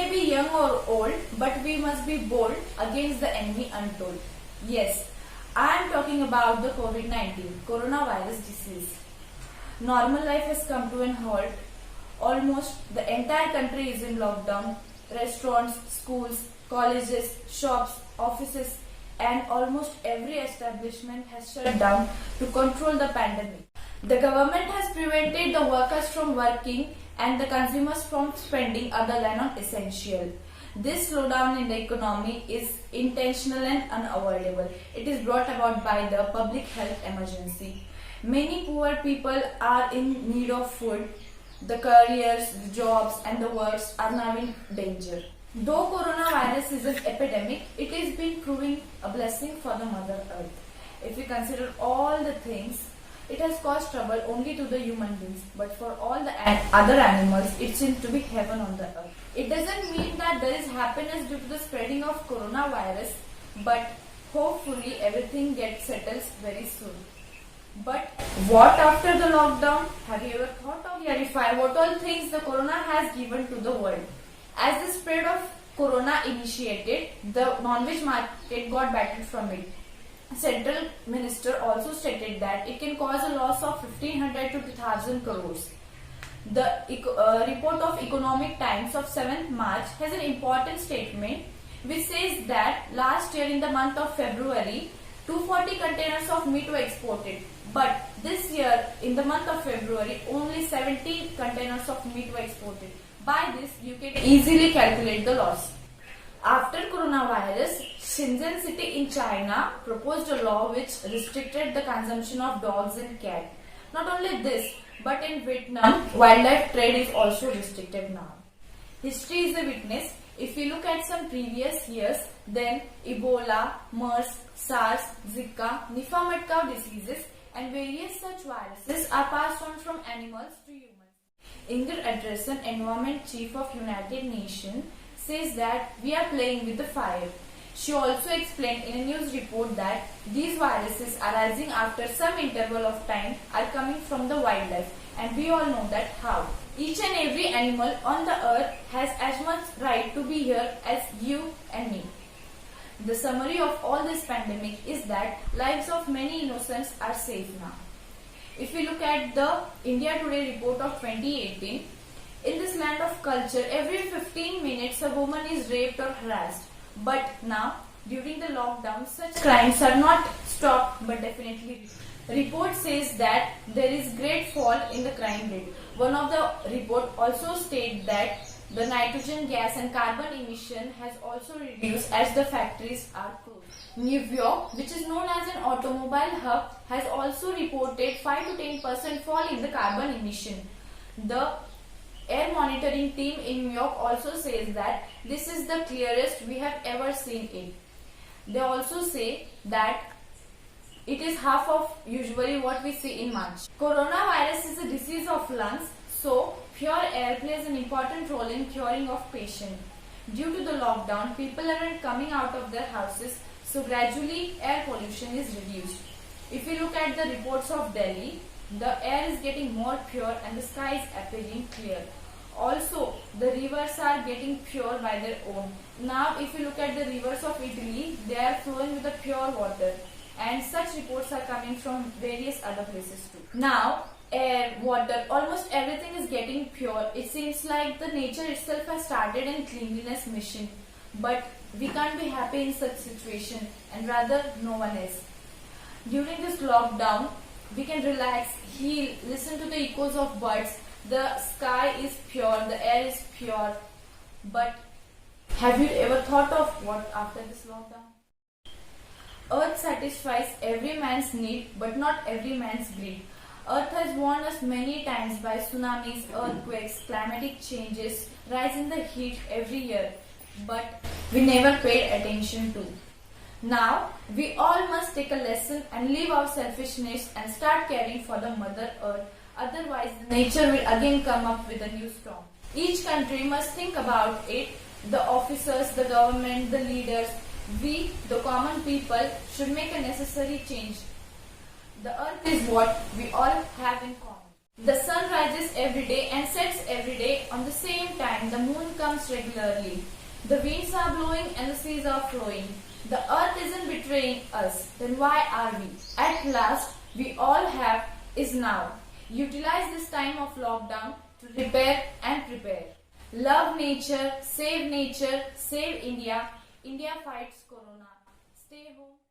may be young or old, but we must be bold against the enemy untold. Yes, I am talking about the COVID-19, coronavirus disease. Normal life has come to an halt. Almost the entire country is in lockdown. Restaurants, schools, colleges, shops, offices, and almost every establishment has shut down to control the pandemic. The government has prevented the workers from working and the consumers from spending other than on essential. This slowdown in the economy is intentional and unavoidable. It is brought about by the public health emergency. Many poor people are in need of food. The careers, the jobs and the works are now in danger. Though coronavirus is an epidemic, it is been proving a blessing for the Mother Earth. If we consider all the things, it has caused trouble only to the human beings, but for all the other animals, it seems to be heaven on the earth. It doesn't mean that there is happiness due to the spreading of coronavirus, but hopefully everything gets settled very soon. But what after the lockdown? Have you ever thought of clarify what all things the corona has given to the world? As the spread of corona initiated, the non-veg market got battered from it. Central Minister also stated that it can cause a loss of 1500 to 2000 crores. The report of Economic Times of 7th March has an important statement which says that last year in the month of February, 240 containers of meat were exported. But this year in the month of February, only 70 containers of meat were exported. By this, you can easily calculate the loss. After coronavirus, Shenzhen city in China proposed a law which restricted the consumption of dogs and cats. Not only this, but in Vietnam, wildlife trade is also restricted now. History is a witness. If we look at some previous years, then Ebola, MERS, SARS, Zika, Nipah mad cow diseases and various such viruses are passed on from animals to humans. Inger Andresen, Environment Chief of United Nations, says that we are playing with the fire. She also explained in a news report that these viruses arising after some interval of time are coming from the wildlife, and we all know that how. Each and every animal on the earth has as much right to be here as you and me. The summary of all this pandemic is that lives of many innocents are safe now. If we look at the India Today report of 2018, in this land of culture, every 15 minutes a woman is raped or harassed. But now, during the lockdown, such crimes are not stopped but definitely. Report says that there is great fall in the crime rate. One of the report also states that the nitrogen gas and carbon emission has also reduced as the factories are closed. New York, which is known as an automobile hub, has also reported 5 to 10% fall in the carbon emission. The air monitoring team in New York also says that this is the clearest we have ever seen it. They also say that it is half of usually what we see in March. Coronavirus is a disease of lungs, so pure air plays an important role in curing of patient. Due to the lockdown, people aren't coming out of their houses, so gradually air pollution is reduced. If we look at the reports of Delhi, the air is getting more pure and the sky is appearing clear. Also, the rivers are getting pure by their own. Now, if you look at the rivers of Italy, they are flowing with the pure water. And such reports are coming from various other places too. Now, air, water, almost everything is getting pure. It seems like the nature itself has started a cleanliness mission. But we can't be happy in such situation, and rather no one is. During this lockdown, we can relax, heal, listen to the echoes of birds. The sky is pure, the air is pure. But have you ever thought of what after this lockdown? Earth satisfies every man's need, but not every man's greed. Earth has warned us many times by tsunamis, earthquakes, climatic changes, rise in the heat every year. But we never paid attention to. Now, we all must take a lesson and leave our selfishness and start caring for the Mother Earth. Otherwise, nature will again come up with a new storm. Each country must think about it. The officers, the government, the leaders, we, the common people, should make a necessary change. The earth is what we all have in common. The sun rises every day and sets every day on the same time. The moon comes regularly. The winds are blowing and the seas are flowing. The earth isn't betraying us. Then why are we? At last, we all have is now. Utilize this time of lockdown to repair and prepare. Love nature, save India. India fights Corona. Stay home.